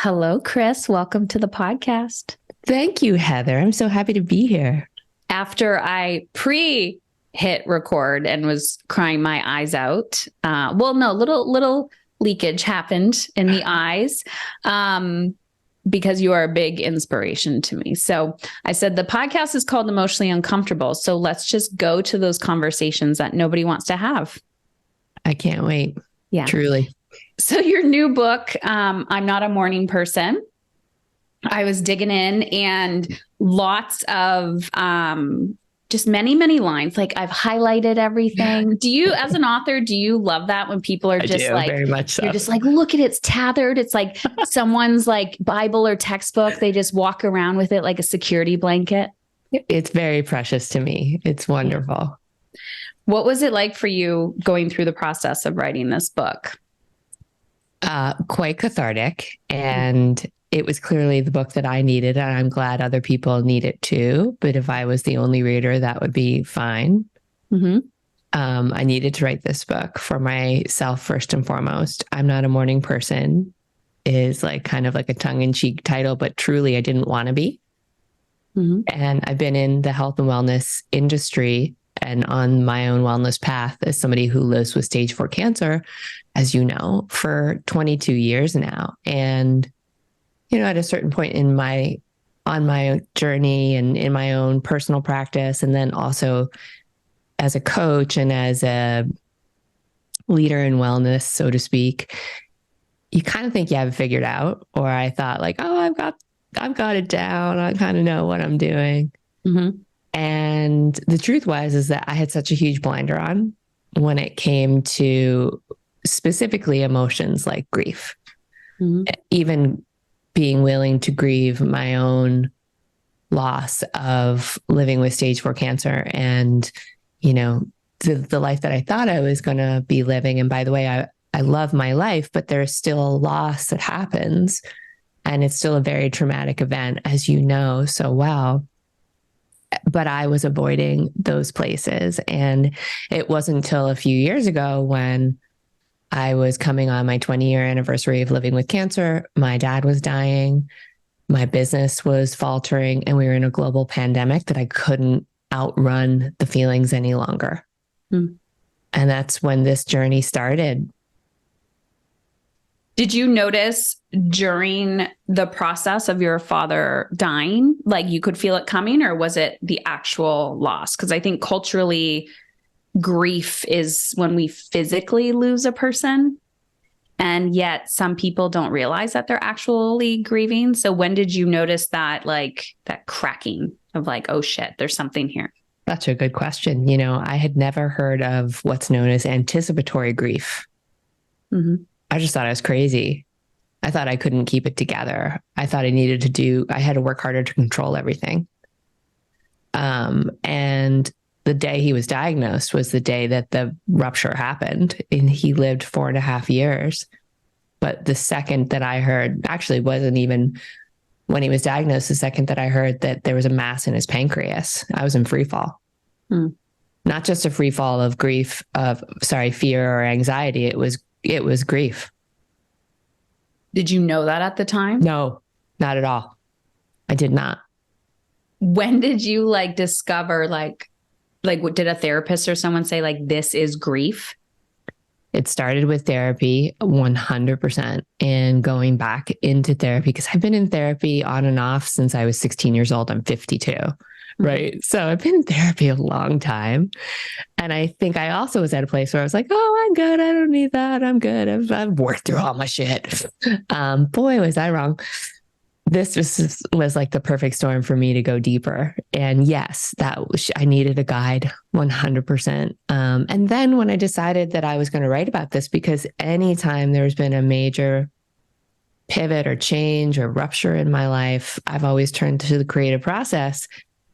Hello, Kris. Welcome to the podcast. Thank you, Heather. I'm so happy to be here. After I hit record and was crying my eyes out, little leakage happened in the eyes because you are a big inspiration to me. So I said the podcast is called Emotionally Uncomfortable. So let's just go to those conversations that nobody wants to have. I can't wait. Yeah, truly. So your new book, I'm Not a Morning Person. I was digging in and lots of just many lines. Like I've highlighted everything. Do you, as an author, do you love that when people are just like, very much so. You're just like, look at it, it's tethered. It's like someone's like Bible or textbook. They just walk around with it like a security blanket. It's very precious to me. It's wonderful. What was it like for you going through the process of writing this book? Quite cathartic. And it was clearly the book that I needed. And I'm glad other people need it too. But if I was the only reader, that would be fine. Mm-hmm. I needed to write this book for myself first and foremost. I'm Not a Morning Person is like kind of like a tongue-in-cheek title, but truly I didn't want to be. Mm-hmm. And I've been in the health and wellness industry and on my own wellness path as somebody who lives with stage 4 cancer, as you know, for 22 years now. And, you know, at a certain point on my journey and in my own personal practice, and then also as a coach and as a leader in wellness, so to speak, you kind of think you have it figured out. Or I thought like, oh, I've got it down. I kind of know what I'm doing. Mm-hmm. And the truth is that I had such a huge blinder on when it came to specifically emotions like grief. Mm-hmm. Even being willing to grieve my own loss of living with stage 4 cancer and, you know, the life that I thought I was going to be living. And by the way, I love my life, but there's still a loss that happens. And it's still a very traumatic event, as you know so well. But I was avoiding those places. And it wasn't until a few years ago when I was coming on my 20-year anniversary of living with cancer. My dad was dying. My business was faltering. And we were in a global pandemic that I couldn't outrun the feelings any longer. Mm. And that's when this journey started. Did you notice during the process of your father dying, like you could feel it coming, or was it the actual loss? Because I think culturally, grief is when we physically lose a person. And yet some people don't realize that they're actually grieving. So when did you notice that, like that cracking of like, oh shit, there's something here? That's a good question. You know, I had never heard of what's known as anticipatory grief. Mm-hmm. I just thought I was crazy. I thought I couldn't keep it together. I thought I had to work harder to control everything. And the day he was diagnosed was the day that the rupture happened, and he lived 4.5 years. But the second that I heard, actually wasn't even when he was diagnosed, the second that I heard that there was a mass in his pancreas, I was in free fall. Not just a free fall of fear or anxiety. It was grief. Did you know that at the time? No, not at all. I did not. When did you discover did a therapist or someone say this is grief? It started with therapy 100% and going back into therapy, because I've been in therapy on and off since I was 16 years old. I'm 52. Right. So I've been in therapy a long time. And I think I also was at a place where I was like, oh, I'm good. I don't need that. I'm good. I've worked through all my shit. Boy, was I wrong. This was like the perfect storm for me to go deeper. And yes, I needed a guide 100%. And then when I decided that I was going to write about this, because anytime there's been a major pivot or change or rupture in my life, I've always turned to the creative process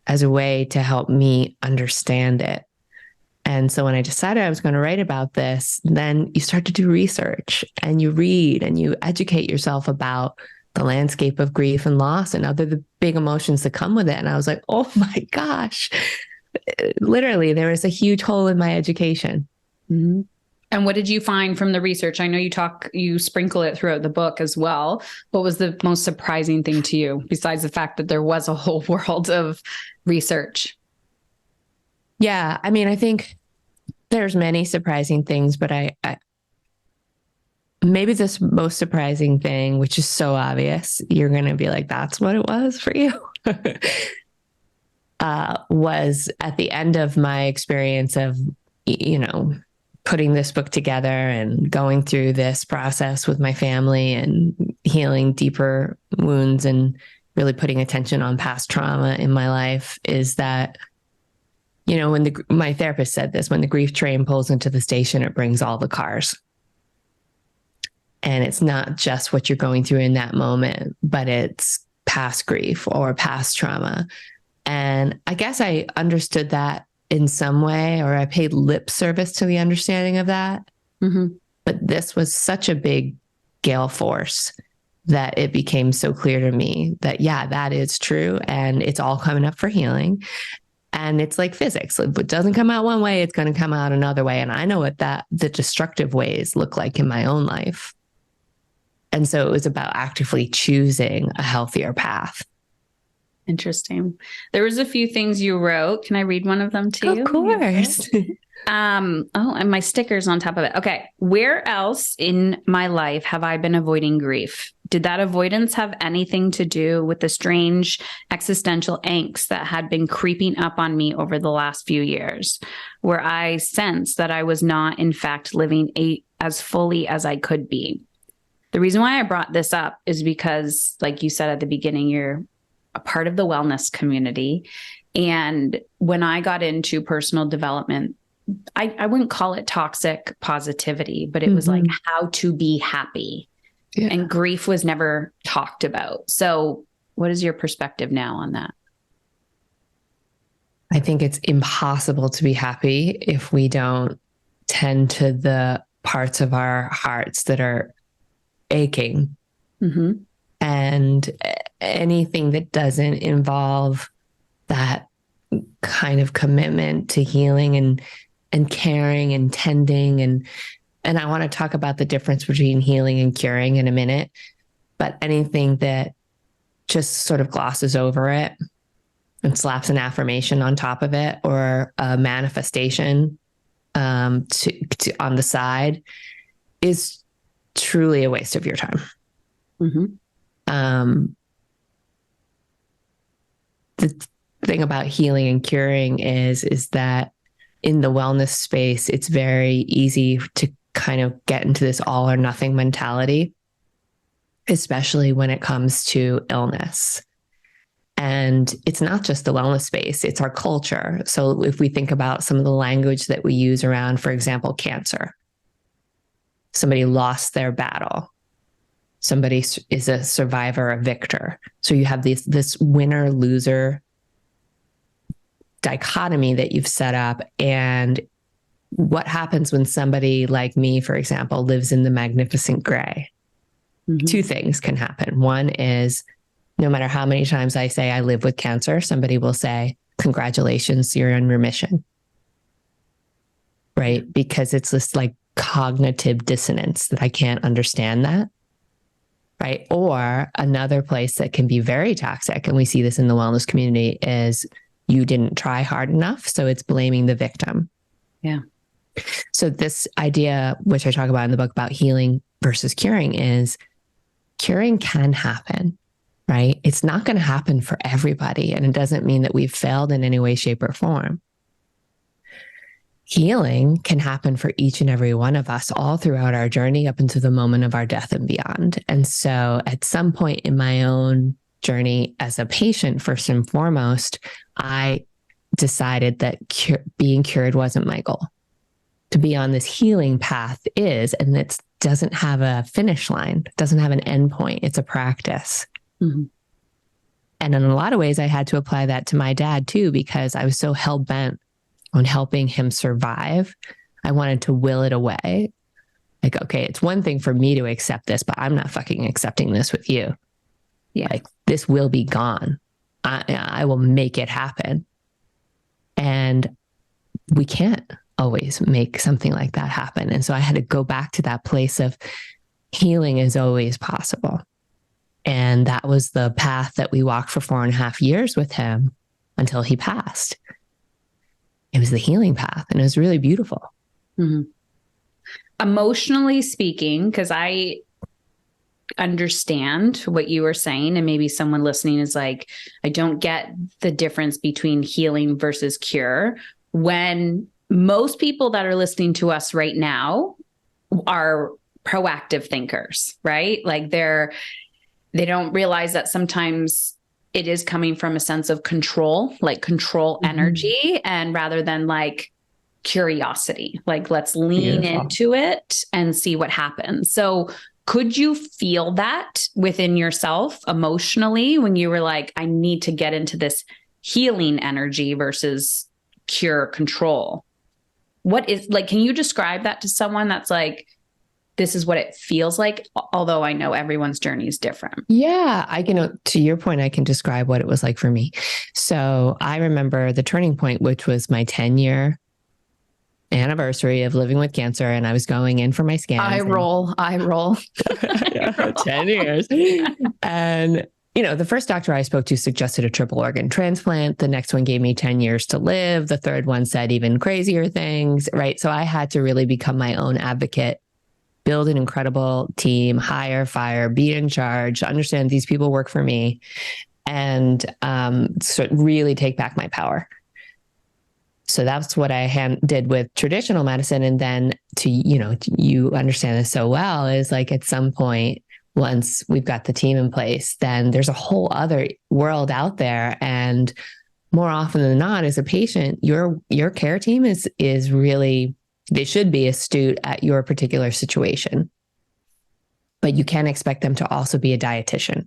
as a way to help me understand it. And so when I decided I was going to write about this, then you start to do research and you read and you educate yourself about the landscape of grief and loss and the big emotions that come with it. And I was like, oh my gosh, literally there was a huge hole in my education. Mm-hmm. And what did you find from the research? I know you sprinkle it throughout the book as well. What was the most surprising thing to you, besides the fact that there was a whole world of research? Yeah. I mean, I think there's many surprising things, but I maybe this most surprising thing, which is so obvious, you're going to be like, that's what it was for you, was at the end of my experience of, putting this book together and going through this process with my family and healing deeper wounds and really putting attention on past trauma in my life, is that, when my therapist said this, when the grief train pulls into the station, it brings all the cars. And it's not just what you're going through in that moment, but it's past grief or past trauma. And I guess I understood that in some way, or I paid lip service to the understanding of that. Mm-hmm. But this was such a big gale force that it became so clear to me that, yeah, that is true. And it's all coming up for healing. And it's like physics. If it doesn't come out one way, it's going to come out another way. And I know what the destructive ways look like in my own life. And so it was about actively choosing a healthier path. Interesting. There was a few things you wrote. Can I read one of them to you? Of course. And my sticker's on top of it. Okay. Where else in my life have I been avoiding grief? Did that avoidance have anything to do with the strange existential angst that had been creeping up on me over the last few years, where I sensed that I was not, in fact, living as fully as I could be? The reason why I brought this up is because, like you said at the beginning, you're a part of the wellness community. And when I got into personal development, I wouldn't call it toxic positivity, but it was like how to be happy. Yeah. And grief was never talked about. So what is your perspective now on that? I think it's impossible to be happy if we don't tend to the parts of our hearts that are aching. Mm-hmm. And anything that doesn't involve that kind of commitment to healing and caring and tending. And I want to talk about the difference between healing and curing in a minute, but anything that just sort of glosses over it and slaps an affirmation on top of it, or a manifestation on the side, is truly a waste of your time. Mm-hmm. The thing about healing and curing is that in the wellness space, it's very easy to kind of get into this all or nothing mentality, especially when it comes to illness. And it's not just the wellness space, it's our culture. So if we think about some of the language that we use around, for example, cancer, somebody lost their battle. Somebody is a survivor, a victor. So you have this winner-loser dichotomy that you've set up. And what happens when somebody like me, for example, lives in the magnificent gray? Mm-hmm. Two things can happen. One is, no matter how many times I say I live with cancer, somebody will say, congratulations, you're in remission. Right? Because it's this like cognitive dissonance that I can't understand that. Right. Or another place that can be very toxic, and we see this in the wellness community, is you didn't try hard enough. So it's blaming the victim. Yeah. So this idea, which I talk about in the book about healing versus curing, is curing can happen, right? It's not going to happen for everybody. And it doesn't mean that we've failed in any way, shape, or form. Healing can happen for each and every one of us all throughout our journey up until the moment of our death and beyond. And so at some point in my own journey as a patient, first and foremost, I decided that being cured wasn't my goal. To be on this healing path is, and it doesn't have a finish line, doesn't have an end point. It's a practice. Mm-hmm. And in a lot of ways, I had to apply that to my dad too, because I was so hell-bent on helping him survive. I wanted to will it away. Like, okay, it's one thing for me to accept this, but I'm not fucking accepting this with you. Yeah. Like, this will be gone. I will make it happen. And we can't. always make something like that happen. And so I had to go back to that place of healing is always possible. And that was the path that we walked for 4.5 years with him until he passed. It was the healing path, and it was really beautiful. Mm-hmm. Emotionally speaking, because I understand what you were saying, and maybe someone listening is like, I don't get the difference between healing versus cure. When most people that are listening to us right now are proactive thinkers, right? Like they don't realize that sometimes it is coming from a sense of control, like control energy, and rather than like curiosity, like let's lean into it and see what happens. So could you feel that within yourself emotionally when you were like, I need to get into this healing energy versus cure control? What is like, can you describe that to someone that's like, this is what it feels like? Although I know everyone's journey is different. Yeah, I can, to your point, I can describe what it was like for me. So I remember the turning point, which was my 10-year anniversary of living with cancer. And I was going in for my scans. I roll. Yeah, 10 years. And, you know, the first doctor I spoke to suggested a triple organ transplant. The next one gave me 10 years to live. The third one said even crazier things, right? So I had to really become my own advocate, build an incredible team, hire, fire, be in charge, understand these people work for me, and so really take back my power. So that's what I did with traditional medicine. And then you understand this so well, is like at some point, once we've got the team in place, then there's a whole other world out there. And more often than not, as a patient, your care team is really, they should be astute at your particular situation. But you can't expect them to also be a dietitian.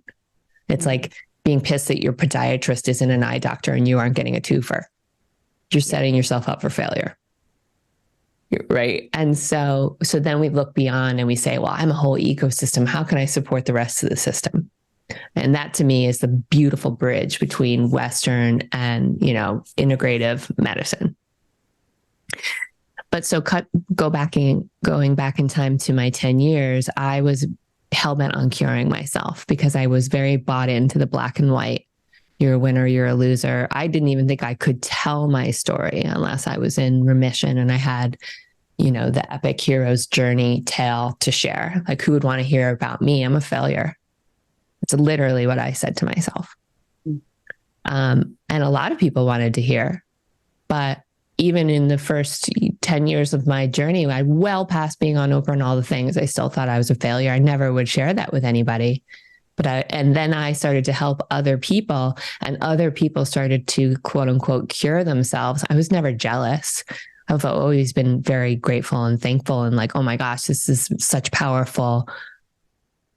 It's like being pissed that your podiatrist isn't an eye doctor and you aren't getting a twofer. You're setting yourself up for failure. Right. And so then we look beyond and we say, well, I'm a whole ecosystem. How can I support the rest of the system? And that to me is the beautiful bridge between Western and, integrative medicine. But so going back in time to my 10 years, I was hell-bent on curing myself because I was very bought into the black and white. You're a winner, you're a loser. I didn't even think I could tell my story unless I was in remission and I had, the epic hero's journey tale to share. Like, who would want to hear about me? I'm a failure. It's literally what I said to myself. And a lot of people wanted to hear, but even in the first 10 years of my journey, I well past being on Oprah and all the things, I still thought I was a failure. I never would share that with anybody. And then I started to help other people, and other people started to quote unquote cure themselves. I was never jealous. I've always been very grateful and thankful and like, oh my gosh, this is such powerful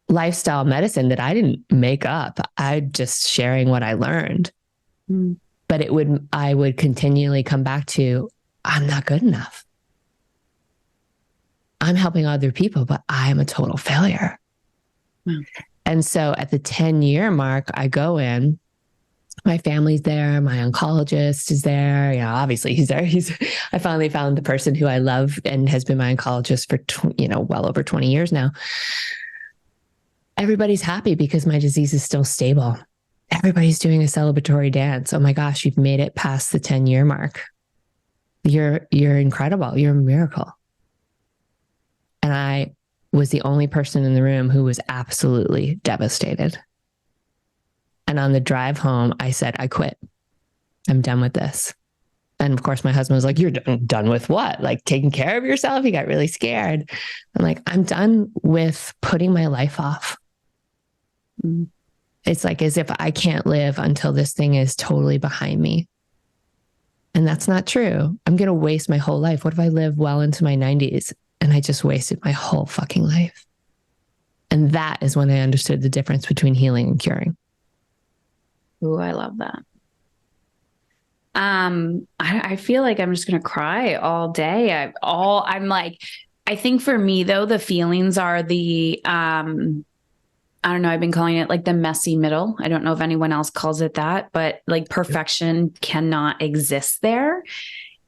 lifestyle medicine that I didn't make up. I just sharing what I learned. But I would continually come back to, I'm not good enough. I'm helping other people, but I am a total failure. And so at the 10-year mark, I go in, my family's there, my oncologist is there. Obviously he's there. I finally found the person who I love and has been my oncologist for, well over 20 years now. Everybody's happy because my disease is still stable. Everybody's doing a celebratory dance. Oh my gosh, you've made it past the 10-year mark. You're incredible. You're a miracle. And I was the only person in the room who was absolutely devastated. And on the drive home, I said, I quit. I'm done with this. And of course, my husband was like, you're done with what? Like taking care of yourself? He got really scared. I'm like, I'm done with putting my life off. It's like as if I can't live until this thing is totally behind me. And that's not true. I'm going to waste my whole life. What if I live well into my 90s and I just wasted my whole fucking life? And that is when I understood the difference between healing and curing. Ooh, I love that. I feel like I'm just going to cry all day. I think for me though, the feelings are I don't know. I've been calling it like the messy middle. I don't know if anyone else calls it that, but like perfection cannot exist there.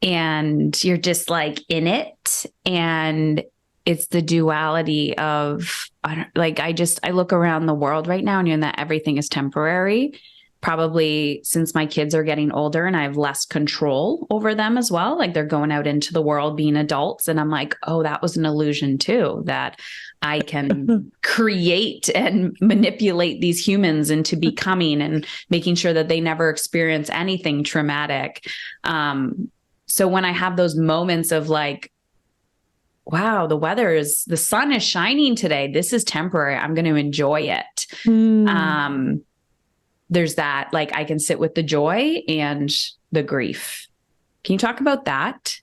and you're just like in it. And it's the duality of I look around the world right now and you're in that everything is temporary. Probably since my kids are getting older and I have less control over them as well. Like they're going out into the world being adults. And I'm like, oh, that was an illusion too, that I can create and manipulate these humans into becoming and making sure that they never experience anything traumatic. So when I have those moments of like, wow, the sun is shining today. This is temporary. I'm going to enjoy it. There's that, like I can sit with the joy and the grief. Can you talk about that?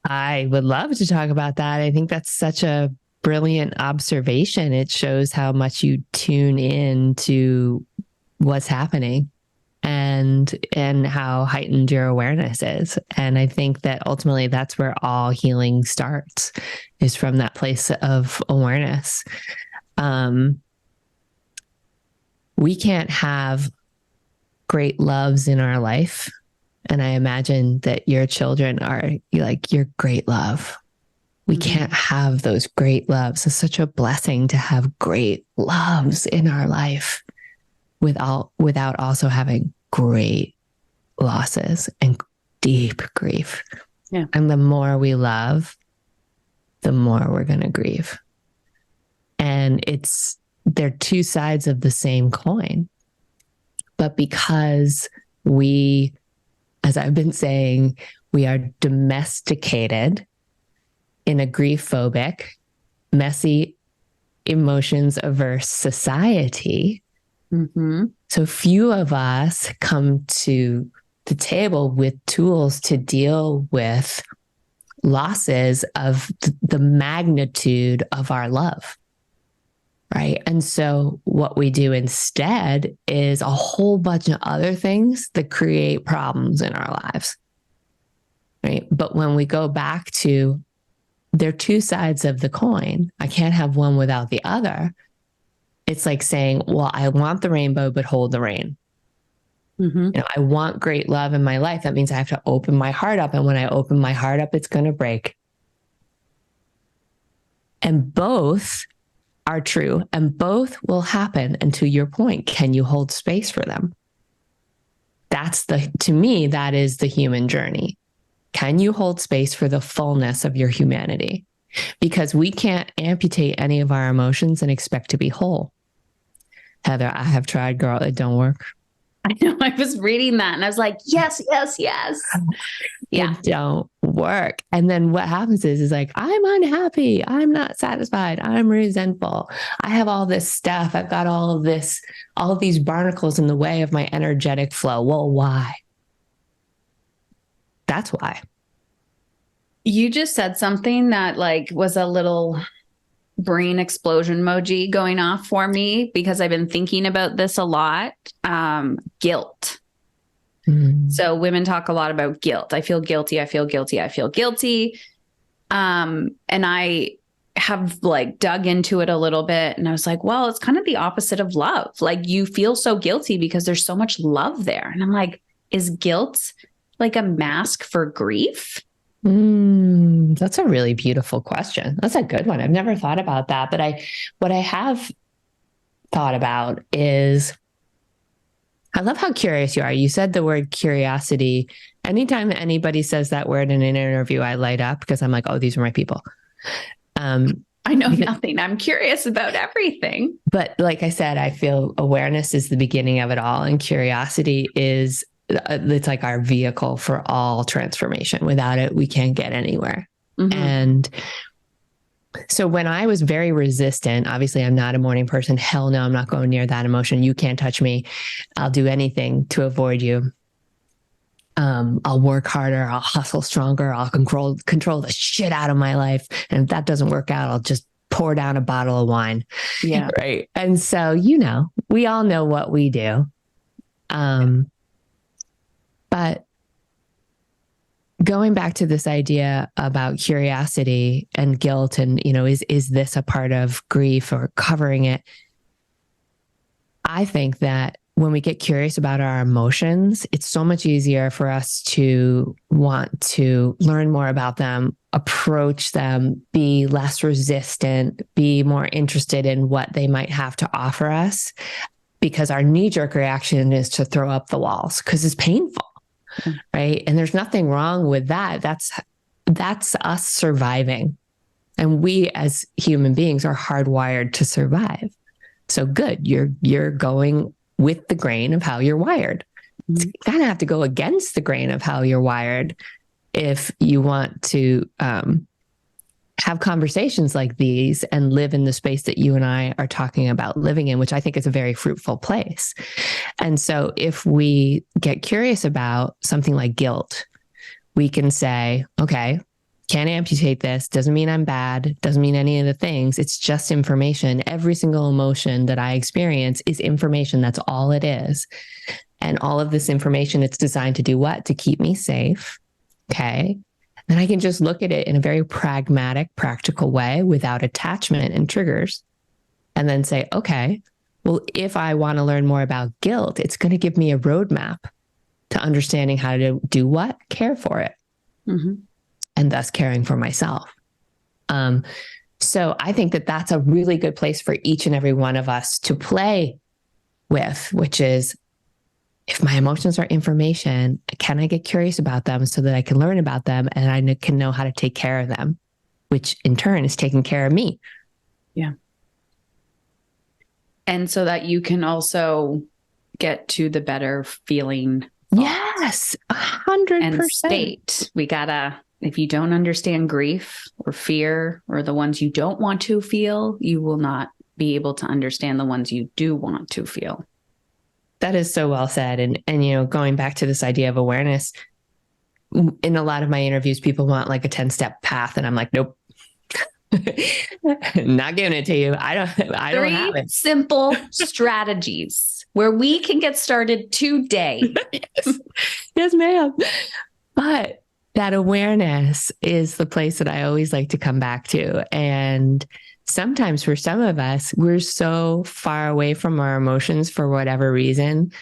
I would love to talk about that. I think that's such a brilliant observation. It shows how much you tune in to what's happening and how heightened your awareness is. And I think that ultimately that's where all healing starts, is from that place of awareness. We can't have great loves in our life. And I imagine that your children are like your great love. We can't have those great loves. It's such a blessing to have great loves in our life without also having great losses and deep grief. Yeah. And the more we love, the more we're going to grieve. And they're two sides of the same coin. But because we, as I've been saying, we are domesticated in a grief-phobic, messy, emotions averse society. So few of us come to the table with tools to deal with losses of the magnitude of our love. Right. And so what we do instead is a whole bunch of other things that create problems in our lives. Right. But when we go back to, they're two sides of the coin. I can't have one without the other. It's like saying, well, I want the rainbow, but hold the rain. I want great love in my life. That means I have to open my heart up. And when I open my heart up, it's going to break. And both are true, and both will happen. And to your point, can you hold space for them? To me, that is the human journey. Can you hold space for the fullness of your humanity? Because we can't amputate any of our emotions and expect to be whole. Heather, I have tried, girl, it don't work. I know. I was reading that and I was like, yes. Yeah. It don't work. And then what happens is like, I'm unhappy. I'm not satisfied. I'm resentful. I have all this stuff. I've got all of these barnacles in the way of my energetic flow. Well, why? That's why. You just said something that like was a little brain explosion emoji going off for me, because I've been thinking about this a lot. Guilt. So women talk a lot about guilt. I feel guilty. I feel guilty. I feel guilty. And I have like dug into it a little bit and I was like, well, it's kind of the opposite of love. Like you feel so guilty because there's so much love there. And I'm like, is guilt like a mask for grief? That's a really beautiful question. That's a good one. I've never thought about that, but what I have thought about is, I love how curious you are. You said the word curiosity. Anytime anybody says that word in an interview, I light up because I'm like, oh, these are my people. I know nothing. I'm curious about everything. But like I said, I feel awareness is the beginning of it all. And curiosity is, it's like our vehicle for all transformation. Without it, we can't get anywhere. And so when I was very resistant, obviously I'm not a morning person. Hell no, I'm not going near that emotion. You can't touch me. I'll do anything to avoid you. I'll work harder. I'll hustle stronger. I'll control the shit out of my life. And if that doesn't work out, I'll just pour down a bottle of wine. Yeah. Right. And so, we all know what we do. But going back to this idea about curiosity and guilt and, is this a part of grief or covering it? I think that when we get curious about our emotions, it's so much easier for us to want to learn more about them, approach them, be less resistant, be more interested in what they might have to offer us, because our knee-jerk reaction is to throw up the walls because it's painful, right? And there's nothing wrong with that. That's us surviving. And we as human beings are hardwired to survive. So good, you're going with the grain of how you're wired. You kind of have to go against the grain of how you're wired if you want to have conversations like these and live in the space that you and I are talking about living in, which I think is a very fruitful place. And so if we get curious about something like guilt, we can say, okay, can't amputate this. Doesn't mean I'm bad. Doesn't mean any of the things. It's just information. Every single emotion that I experience is information. That's all it is. And all of this information, it's designed to do what? To keep me safe. Okay. Then I can just look at it in a very pragmatic, practical way without attachment and triggers. And then say, okay, well, if I want to learn more about guilt, it's going to give me a roadmap to understanding how to do what? Care for it. Mm-hmm. And thus caring for myself. So I think that that's a really good place for each and every one of us to play with, which is, if my emotions are information, can I get curious about them so that I can learn about them and I can know how to take care of them, which in turn is taking care of me. Yeah. And so that you can also get to the better feeling. Yes, 100%. And state. If you don't understand grief or fear or the ones you don't want to feel, you will not be able to understand the ones you do want to feel. That is so well said. And going back to this idea of awareness, in a lot of my interviews, people want like a 10-step path. And I'm like, nope, not giving it to you. I don't have it. 3 simple strategies where we can get started today. Yes, ma'am. But that awareness is the place that I always like to come back to. And sometimes for some of us, we're so far away from our emotions for whatever reason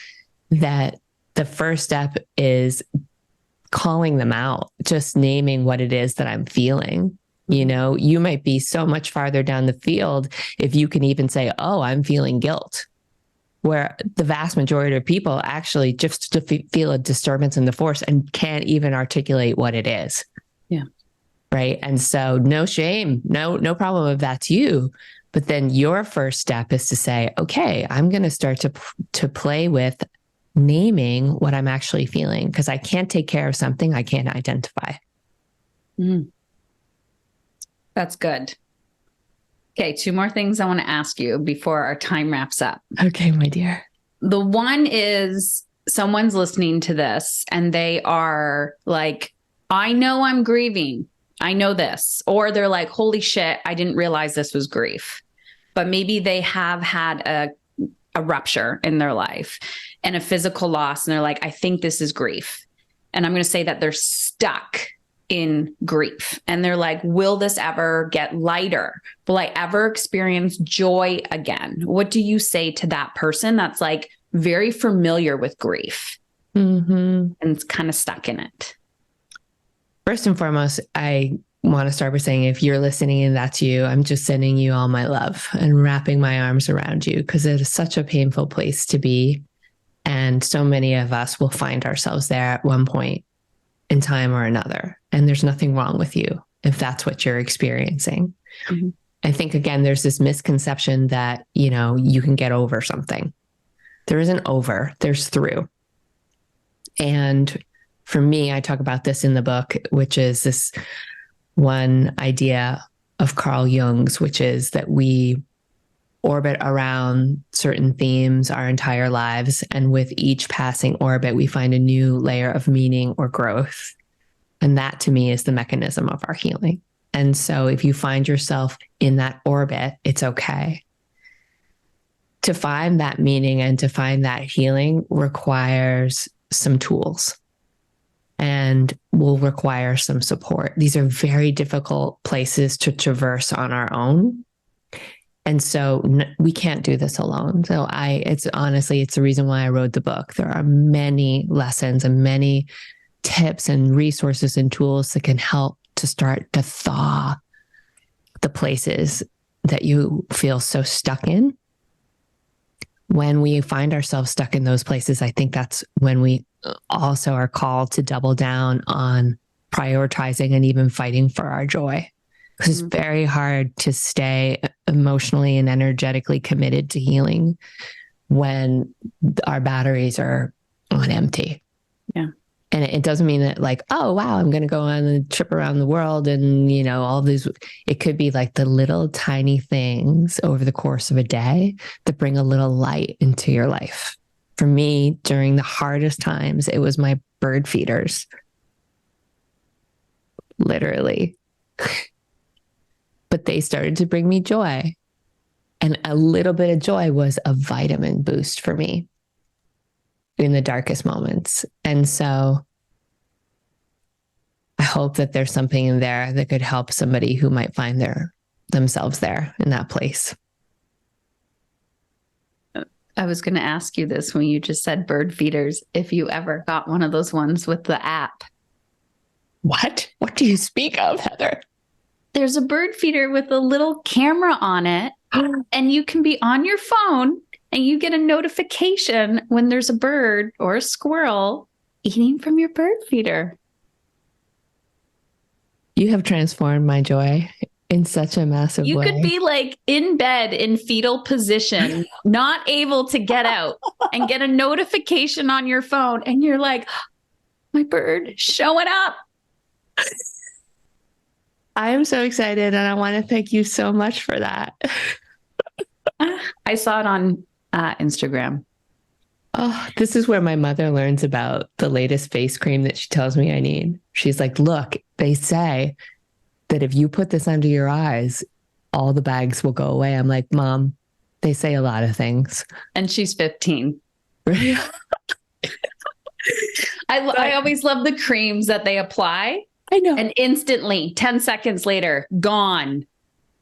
that the first step is calling them out, just naming what it is that I'm feeling. You might be so much farther down the field if you can even say, oh, I'm feeling guilt. Where the vast majority of people actually just feel a disturbance in the force and can't even articulate what it is. Yeah. Right. And so no shame, no problem if that's you. But then your first step is to say, okay, I'm going to start to play with naming what I'm actually feeling, because I can't take care of something I can't identify. That's good. Okay, 2 more things I want to ask you before our time wraps up. Okay, my dear. The one is, someone's listening to this and they are like, I know I'm grieving. I know this. Or they're like, holy shit, I didn't realize this was grief. But maybe they have had a rupture in their life and a physical loss. And they're like, I think this is grief. And I'm going to say that they're stuck in grief. And they're like, will this ever get lighter? Will I ever experience joy again? What do you say to that person that's like very familiar with grief and it's kind of stuck in it? First and foremost, I want to start by saying, if you're listening and that's you, I'm just sending you all my love and wrapping my arms around you, because it is such a painful place to be. And so many of us will find ourselves there at one point in time or another. And there's nothing wrong with you if that's what you're experiencing. Mm-hmm. I think, again, there's this misconception that, you can get over something. There isn't over, there's through. And for me, I talk about this in the book, which is this one idea of Carl Jung's, which is that we orbit around certain themes our entire lives. And with each passing orbit, we find a new layer of meaning or growth. And that, to me, is the mechanism of our healing. And so if you find yourself in that orbit, it's okay. To find that meaning and to find that healing requires some tools and will require some support. These are very difficult places to traverse on our own. And so we can't do this alone. So it's the reason why I wrote the book. There are many lessons and many tips and resources and tools that can help to start to thaw the places that you feel so stuck in. When we find ourselves stuck in those places, I think that's when we also are called to double down on prioritizing and even fighting for our joy. Because it's very hard to stay emotionally and energetically committed to healing when our batteries are on empty. Yeah. And it doesn't mean that like, oh, wow, I'm going to go on a trip around the world and, all these, it could be like the little tiny things over the course of a day that bring a little light into your life. For me, during the hardest times, it was my bird feeders. Literally. But they started to bring me joy. And a little bit of joy was a vitamin boost for me in the darkest moments. And so I hope that there's something in there that could help somebody who might find themselves there in that place. I was going to ask you this when you just said bird feeders, if you ever got one of those ones with the app. What? What do you speak of, Heather? There's a bird feeder with a little camera on it, and you can be on your phone and you get a notification when there's a bird or a squirrel eating from your bird feeder. You have transformed my joy in such a massive way. You could be like in bed in fetal position, not able to get out, and get a notification on your phone. And you're like, my bird showing up. I am so excited, and I want to thank you so much for that. I saw it on Instagram. Oh, this is where my mother learns about the latest face cream that she tells me I need. She's like, look, they say that if you put this under your eyes, all the bags will go away. I'm like, Mom, they say a lot of things. And she's 15. I always love the creams that they apply. I know. And instantly, 10 seconds later, gone.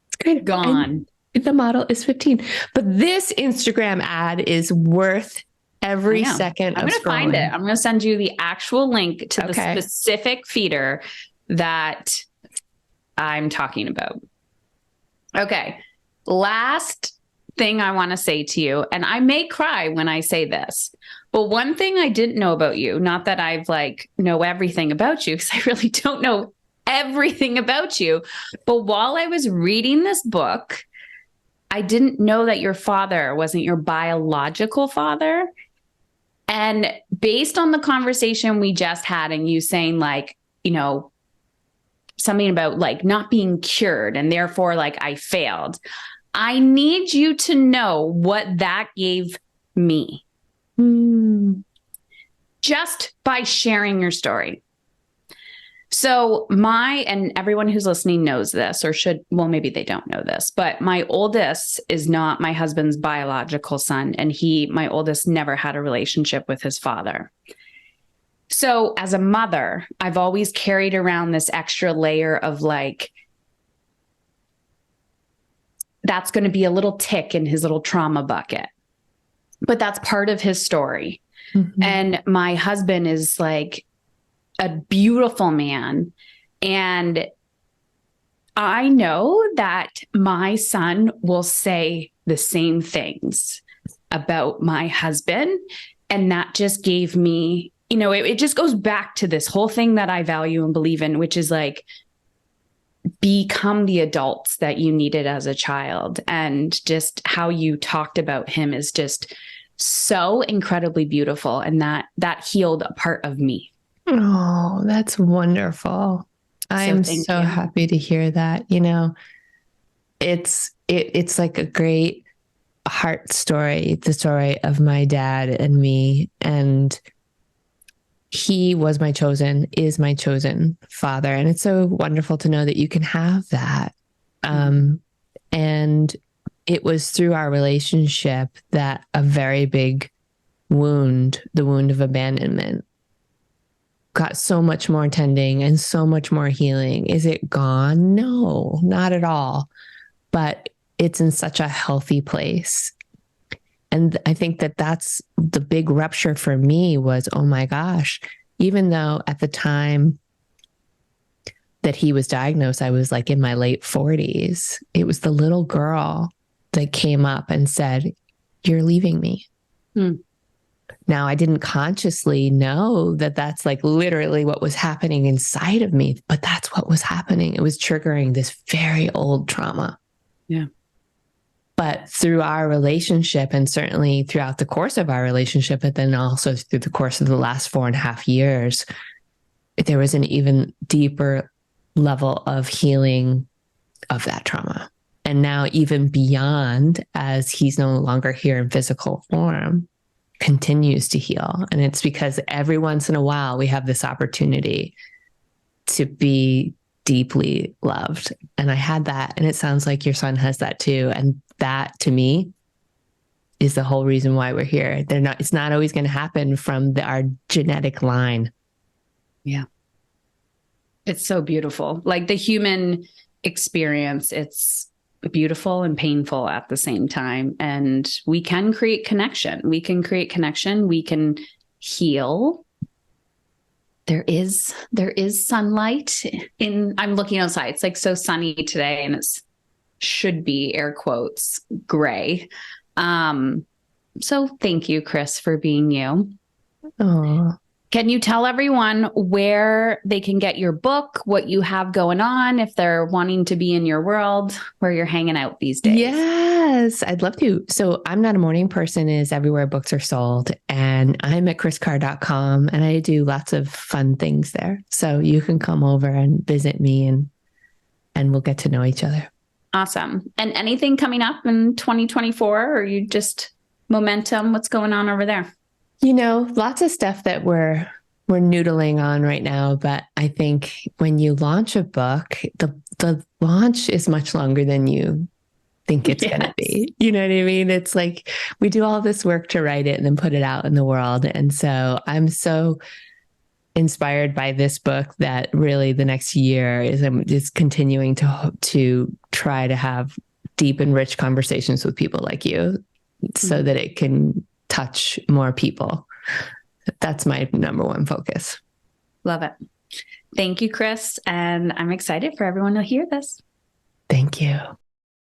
It's great. Gone. And the model is 15. But this Instagram ad is worth every second. I'm going to find it. I'm going to send you the actual link to the specific feeder that I'm talking about. Okay. Last thing I want to say to you, and I may cry when I say this, but one thing I didn't know about you, not that I've know everything about you, because I really don't know everything about you. But while I was reading this book, I didn't know that your father wasn't your biological father. And based on the conversation we just had and you saying something about not being cured and therefore I failed, I need you to know what that gave me. Just by sharing your story. So and everyone who's listening knows this or maybe they don't know this, but my oldest is not my husband's biological son. And my oldest never had a relationship with his father. So as a mother, I've always carried around this extra layer of that's going to be a little tick in his little trauma bucket, but that's part of his story. Mm-hmm. And my husband is a beautiful man. And I know that my son will say the same things about my husband. And that just gave me, it just goes back to this whole thing that I value and believe in, which is become the adults that you needed as a child. And just how you talked about him is just so incredibly beautiful. And that healed a part of me. Oh, that's wonderful. I am so happy to hear that. It's like a great heart story, the story of my dad and me. And he is my chosen father. And it's so wonderful to know that you can have that. And it was through our relationship that a very big wound, the wound of abandonment, got so much more tending and so much more healing. Is it gone? No, not at all. But it's in such a healthy place. And I think that that's the big rupture for me was, oh my gosh, even though at the time that he was diagnosed, I was like in my late 40s, it was the little girl that came up and said, "You're leaving me." Hmm. Now, I didn't consciously know that that's like literally what was happening inside of me, but that's what was happening. It was triggering this very old trauma. Yeah. But through our relationship, and certainly throughout the course of our relationship, but then also through the course of the last 4.5 years, there was an even deeper level of healing of that trauma. And now, even beyond, as he's no longer here in physical form, continues to heal. And it's because every once in a while we have this opportunity to be deeply loved. And I had that. And it sounds like your son has that too. And that to me is the whole reason why we're here. It's not always going to happen from our genetic line. Yeah. It's so beautiful. Like the human experience, it's beautiful and painful at the same time. And we can create connection. We can create connection. We can heal. There is sunlight I'm looking outside. It's like so sunny today and it's should be air quotes gray. So thank you, Kris, for being you. Oh, Can you tell everyone where they can get your book, what you have going on, if they're wanting to be in your world, where you're hanging out these days? yes, I'd love to. So I'm Not a Morning Person is everywhere books are sold. And I'm at kriscarr.com and I do lots of fun things there. So you can come over and visit me and we'll get to know each other. Awesome. And anything coming up in 2024 or you just momentum? What's going on over there? Lots of stuff that we're noodling on right now, but I think when you launch a book, the launch is much longer than you think it's going to be. You know what I mean? It's like we do all this work to write it and then put it out in the world. And so I'm so inspired by this book that really the next year is continuing to try to have deep and rich conversations with people like you so that it can touch more people. That's my number one focus. Love it. Thank you, Kris. And I'm excited for everyone to hear this. Thank you.